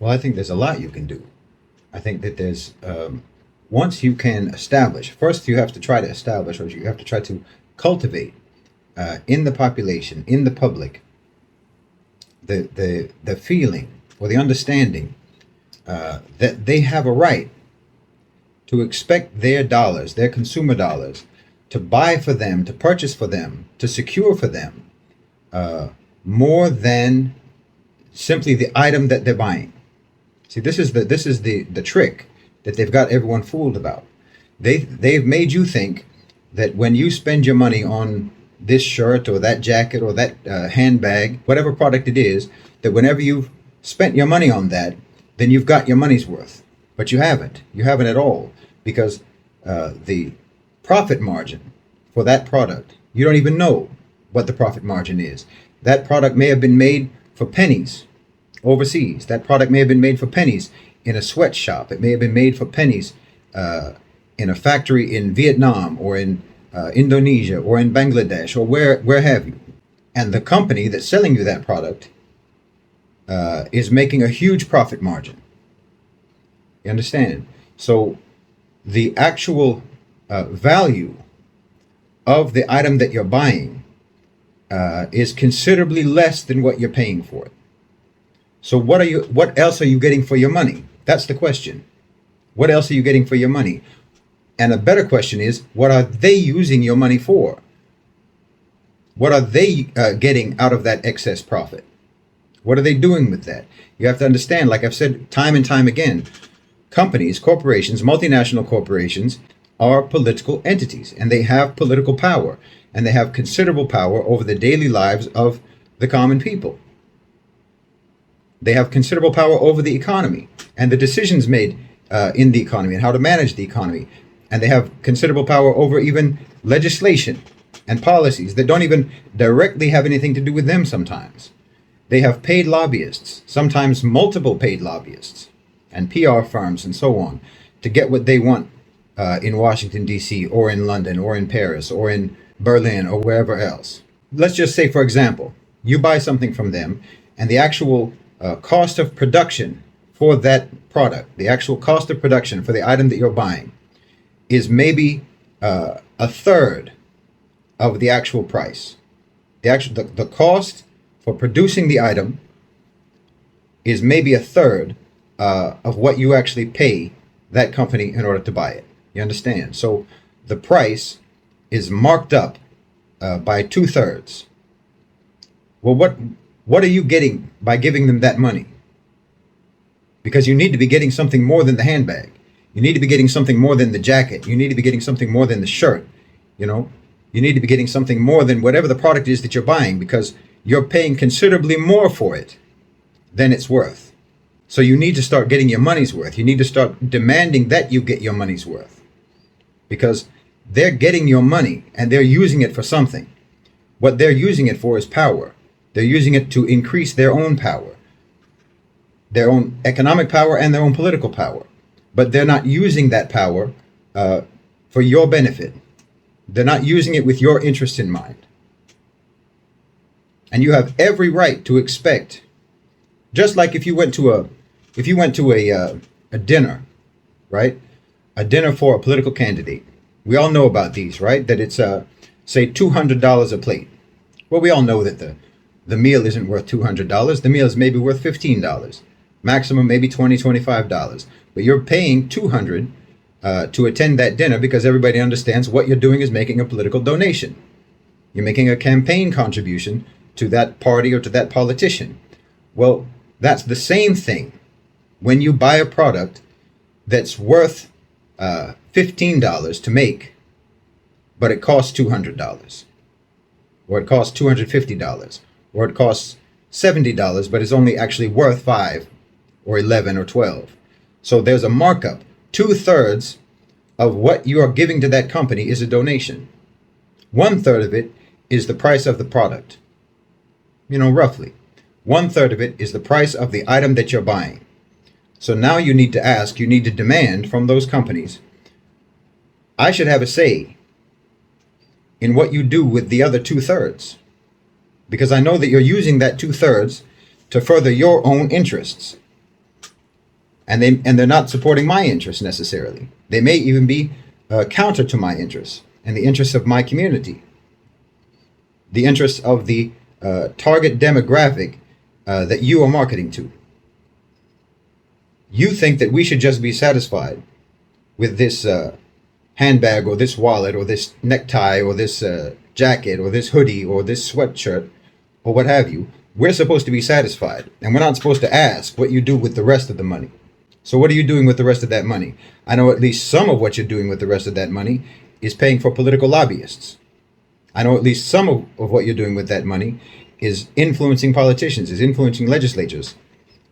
Well, I think there's a lot you can do. I think that there's once you can establish, first you have to try to establish, or you have to try to cultivate in the population, in the public, the feeling or the understanding that they have a right to expect their dollars, their consumer dollars, to buy for them, to purchase for them, to secure for them more than simply the item that they're buying. See, this is the trick that they've got everyone fooled about. They've made you think that when you spend your money on this shirt or that jacket or that handbag, whatever product it is, that whenever you've spent your money on that, then you've got your money's worth. But you haven't. You haven't at all, because the profit margin for that product, you don't even know what the profit margin is. That product may have been made for pennies overseas. That product may have been made for pennies in a sweatshop. It may have been made for pennies in a factory in Vietnam or in Indonesia or in Bangladesh or where have you. And the company that's selling you that product is making a huge profit margin. You understand? So the actual value of the item that you're buying is considerably less than what you're paying for it. So what else are you getting for your money? That's the question. What else are you getting for your money? And a better question is, what are they using your money for? What are they getting out of that excess profit? What are they doing with that? You have to understand, like I've said time and time again, companies, corporations, multinational corporations are political entities, and they have political power, and they have considerable power over the daily lives of the common people. They have considerable power over the economy and the decisions made in the economy and how to manage the economy. And they have considerable power over even legislation and policies that don't even directly have anything to do with them sometimes. They have paid lobbyists, sometimes multiple paid lobbyists, and PR firms and so on, to get what they want in Washington, D.C., or in London, or in Paris, or in Berlin, or wherever else. Let's just say, for example, you buy something from them, and the actual cost of production for that product, the actual cost of production for the item that you're buying, is maybe a third of the actual price. The cost for producing the item is maybe a third of what you actually pay that company in order to buy it. You understand? So the price is marked up by 2/3. Well, what are you getting by giving them that money? Because you need to be getting something more than the handbag. You need to be getting something more than the jacket. You need to be getting something more than the shirt. You know, you need to be getting something more than whatever the product is that you're buying, because you're paying considerably more for it than it's worth. So you need to start getting your money's worth. You need to start demanding that you get your money's worth, because they're getting your money and they're using it for something. What they're using it for is power. They're using it to increase their own power, their own economic power and their own political power. But they're not using that power for your benefit. They're not using it with your interest in mind. And you have every right to expect, just like if you went to a dinner, right? A dinner for a political candidate. We all know about these, right? That it's say $200 a plate. Well, we all know that the meal isn't worth $200. The meal is maybe worth $15. Maximum maybe $20, $25. But you're paying $200 to attend that dinner, because everybody understands what you're doing is making a political donation. You're making a campaign contribution to that party or to that politician. Well, that's the same thing when you buy a product that's worth $15 to make, but it costs $200, or it costs $250, or it costs $70, but it's only actually worth $5 or $11 or $12. So there's a markup. 2/3 of what you are giving to that company is a donation. 1/3 of it is the price of the product. You know, roughly. 1/3 of it is the price of the item that you're buying. So now you need to ask, you need to demand from those companies, I should have a say in what you do with the other 2/3. Because I know that you're using that 2/3 to further your own interests. and they're not supporting my interests necessarily. They may even be counter to my interests and the interests of my community, the interests of the target demographic that you are marketing to. You think that we should just be satisfied with this handbag or this wallet or this necktie or this jacket or this hoodie or this sweatshirt or what have you. We're supposed to be satisfied, and we're not supposed to ask what you do with the rest of the money. So what are you doing with the rest of that money? I know at least some of what you're doing with the rest of that money is paying for political lobbyists. I know at least some of what you're doing with that money is influencing politicians, is influencing legislatures,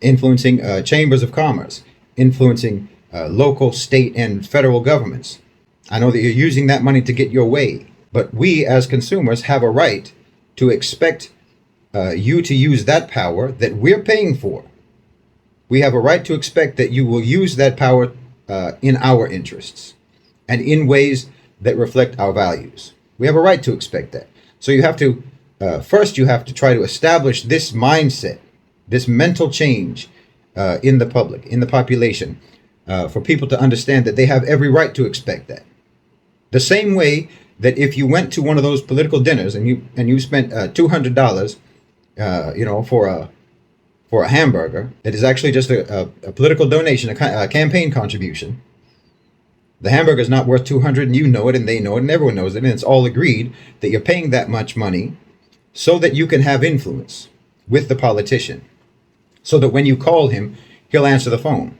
influencing chambers of commerce, influencing local, state, and federal governments. I know that you're using that money to get your way, but we as consumers have a right to expect you to use that power that we're paying for. We have a right to expect that you will use that power in our interests and in ways that reflect our values. We have a right to expect that. So you have to, first you have to try to establish this mindset, this mental change in the public, in the population, for people to understand that they have every right to expect that. The same way that if you went to one of those political dinners and you spent $200, for a hamburger that is actually just a political donation, a campaign contribution. The hamburger is not worth $200, and you know it, and they know it, and everyone knows it, and it's all agreed that you're paying that much money so that you can have influence with the politician, so that when you call him, he'll answer the phone,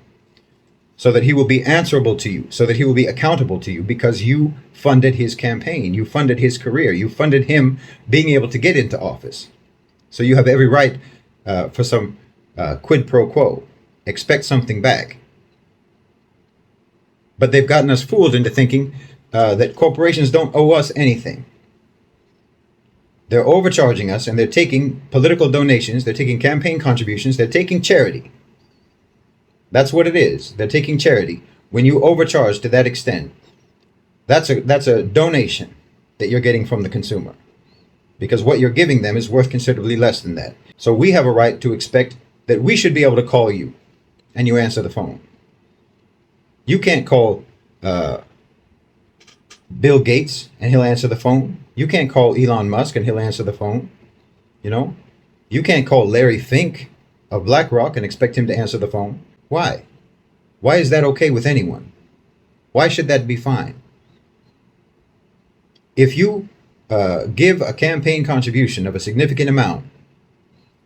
so that he will be answerable to you, so that he will be accountable to you because you funded his campaign, you funded his career, you funded him being able to get into office. So you have every right for some quid pro quo. Expect something back. But they've gotten us fooled into thinking that corporations don't owe us anything. They're overcharging us, and they're taking political donations, they're taking campaign contributions, they're taking charity. That's what it is. They're taking charity. When you overcharge to that extent, that's a donation that you're getting from the consumer, because what you're giving them is worth considerably less than that. So we have a right to expect that we should be able to call you and you answer the phone. You can't call Bill Gates and he'll answer the phone. You can't call Elon Musk and he'll answer the phone. You know, you can't call Larry Fink of BlackRock and expect him to answer the phone. Why? Why is that okay with anyone? Why should that be fine? If you give a campaign contribution of a significant amount,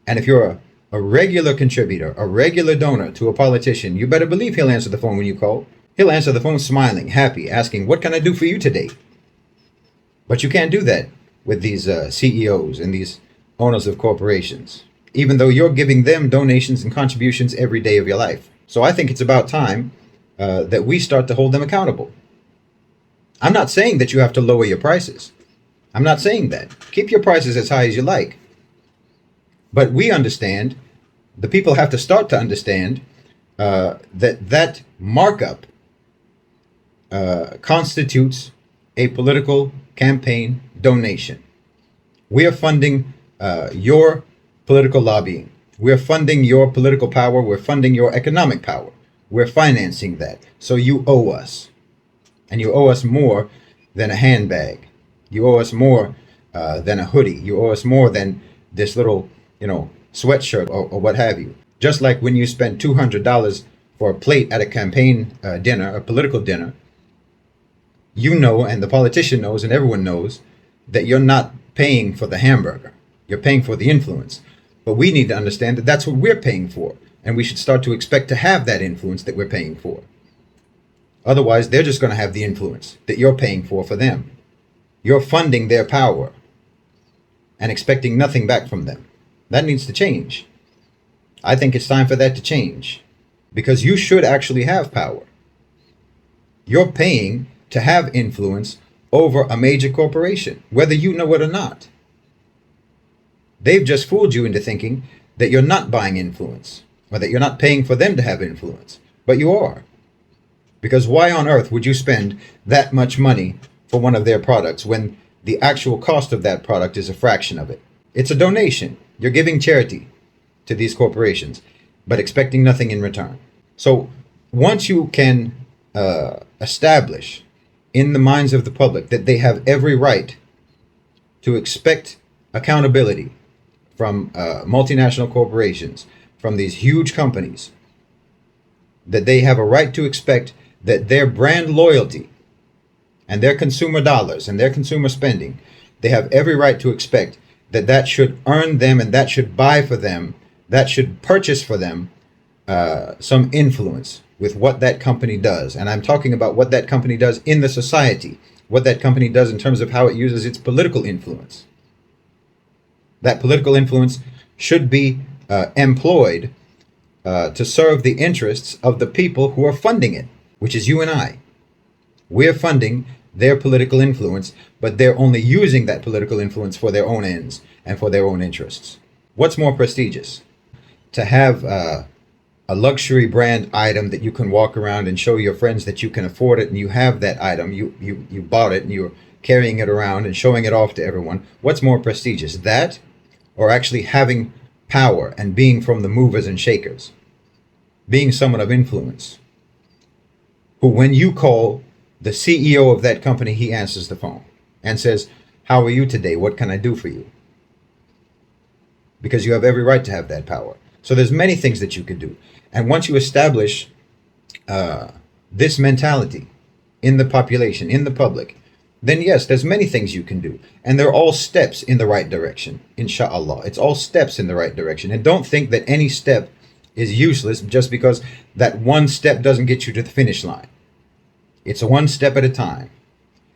and if you're a regular contributor, a regular donor to a politician, you better believe he'll answer the phone when you call. He'll answer the phone smiling, happy, asking, what can I do for you today? But you can't do that with these CEOs and these owners of corporations, even though you're giving them donations and contributions every day of your life. So I think it's about time that we start to hold them accountable. I'm not saying that you have to lower your prices. I'm not saying that. Keep your prices as high as you like. But we understand, the people have to start to understand that markup constitutes a political campaign donation. We are funding your political lobbying. We're funding your political power. We're funding your economic power. We're financing that. So you owe us. And you owe us more than a handbag. You owe us more than a hoodie. You owe us more than this little, sweatshirt or what have you. Just like when you spend $200 for a plate at a campaign dinner, a political dinner, you know, and the politician knows, and everyone knows, that you're not paying for the hamburger. You're paying for the influence. But we need to understand that that's what we're paying for. And we should start to expect to have that influence that we're paying for. Otherwise, they're just going to have the influence that you're paying for them. You're funding their power and expecting nothing back from them. That needs to change. I think it's time for that to change, because you should actually have power. You're paying to have influence over a major corporation, whether you know it or not. They've just fooled you into thinking that you're not buying influence, or that you're not paying for them to have influence, but you are. Because why on earth would you spend that much money for one of their products when the actual cost of that product is a fraction of it? It's a donation. You're giving charity to these corporations, but expecting nothing in return. So once you can establish in the minds of the public that they have every right to expect accountability from multinational corporations, from these huge companies, that they have a right to expect that their brand loyalty and their consumer dollars and their consumer spending, they have every right to expect that that should earn them and that should buy for them, that should purchase for them some influence with what that company does. And I'm talking about what that company does in the society, what that company does in terms of how it uses its political influence. That political influence should be employed to serve the interests of the people who are funding it, which is you and I. We're funding their political influence, but they're only using that political influence for their own ends and for their own interests. What's more prestigious? To have a luxury brand item that you can walk around and show your friends that you can afford it, and you have that item, you bought it and you're carrying it around and showing it off to everyone. What's more prestigious, that or actually having power and being from the movers and shakers, being someone of influence, who when you call the CEO of that company, he answers the phone and says, "How are you today? What can I do for you?" Because you have every right to have that power. So there's many things that you could do. And once you establish this mentality in the population, in the public, then yes, there's many things you can do. And they're all steps in the right direction, inshallah. It's all steps in the right direction. And don't think that any step is useless just because that one step doesn't get you to the finish line. It's a one step at a time.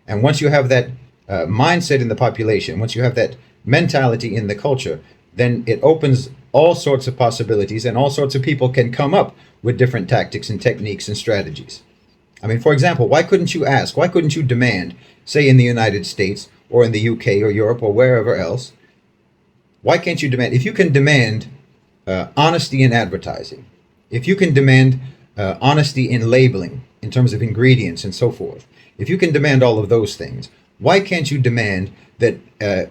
And once you have that mindset in the population, once you have that mentality in the culture, then it opens all sorts of possibilities, and all sorts of people can come up with different tactics and techniques and strategies. I mean, for example, why couldn't you demand, say in the United States or in the UK or Europe or wherever else, why can't you demand, if you can demand honesty in advertising, if you can demand honesty in labeling in terms of ingredients and so forth, if you can demand all of those things, why can't you demand that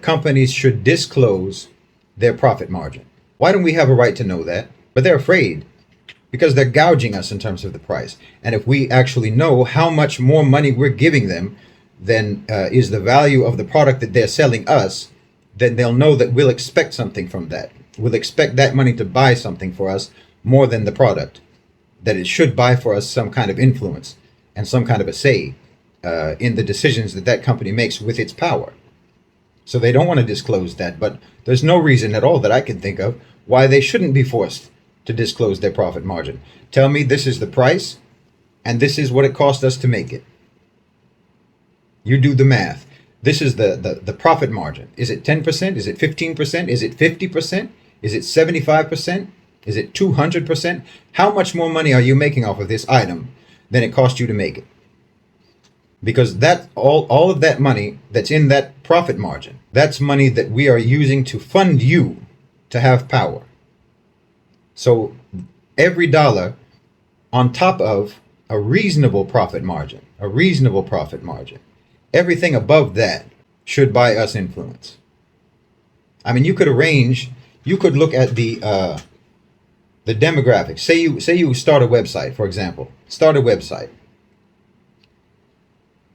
companies should disclose their profit margin? Why don't we have a right to know that? But they're afraid because they're gouging us in terms of the price. And if we actually know how much more money we're giving them than is the value of the product that they're selling us, then they'll know that we'll expect something from that. We'll expect that money to buy something for us more than the product, that it should buy for us some kind of influence and some kind of a say in the decisions that that company makes with its power. So they don't want to disclose that, but there's no reason at all that I can think of why they shouldn't be forced to disclose their profit margin. Tell me this is the price and this is what it cost us to make it. You do the math. This is the profit margin. Is it 10%? Is it 15%? Is it 50%? Is it 75%? Is it 200%? How much more money are you making off of this item than it cost you to make it? Because that all of that money that's in that profit margin, that's money that we are using to fund you to have power. So every dollar on top of a reasonable profit margin, everything above that should buy us influence. I mean, you could look at the demographics. Say you start a website, for example. Start a website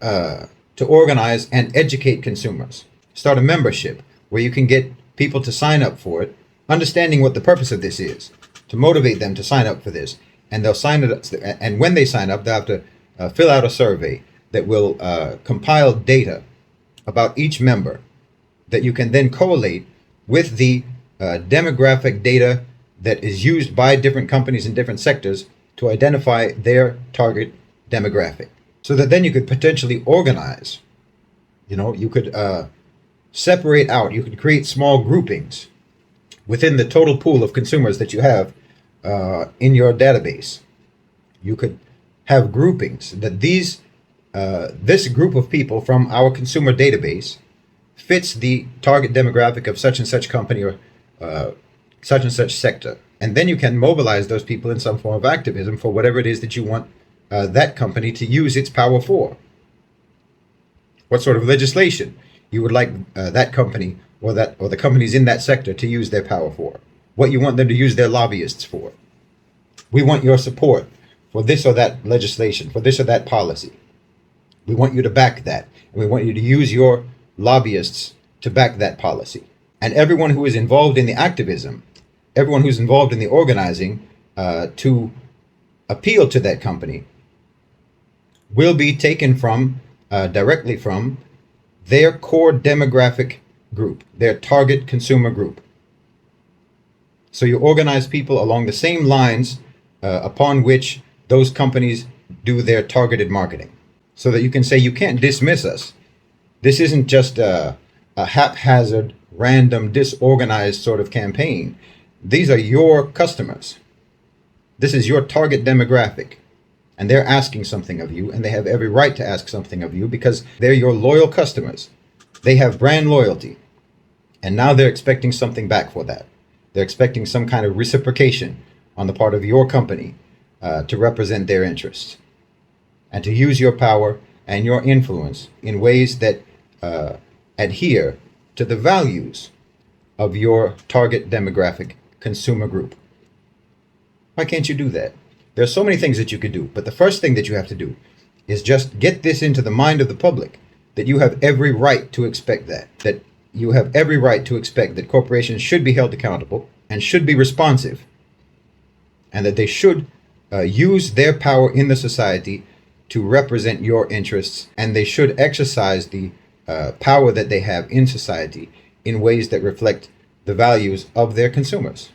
to organize and educate consumers. Start a membership where you can get people to sign up for it, understanding what the purpose of this is, to motivate them to sign up for this. And they'll sign it up, and when they sign up, they'll have to fill out a survey that will compile data about each member that you can then correlate with the demographic data that is used by different companies in different sectors to identify their target demographic. So that then you could potentially organize, you could separate out, you could create small groupings within the total pool of consumers that you have in your database. You could have groupings that this group of people from our consumer database fits the target demographic of such and such company or such and such sector. And then you can mobilize those people in some form of activism for whatever it is that you want that company to use its power for. What sort of legislation you would like that company or the companies in that sector to use their power for. What you want them to use their lobbyists for. We want your support for this or that legislation, for this or that policy. We want you to back that. And we want you to use your lobbyists to back that policy. And everyone who is involved in the activism, everyone who's involved in the organizing to appeal to that company will be taken from, directly from, their core demographic group, their target consumer group. So you organize people along the same lines upon which those companies do their targeted marketing, so that you can say, you can't dismiss us. This isn't just a haphazard, random, disorganized sort of campaign. These are your customers. This is your target demographic. And they're asking something of you, and they have every right to ask something of you because they're your loyal customers. They have brand loyalty. And now they're expecting something back for that. They're expecting some kind of reciprocation on the part of your company to represent their interests and to use your power and your influence in ways that adhere to the values of your target demographic consumer group. Why can't you do that? There's so many things that you could do, but the first thing that you have to do is just get this into the mind of the public, that you have every right to expect that you have every right to expect that corporations should be held accountable and should be responsive, and that they should use their power in the society to represent your interests, and they should exercise the power that they have in society in ways that reflect the values of their consumers.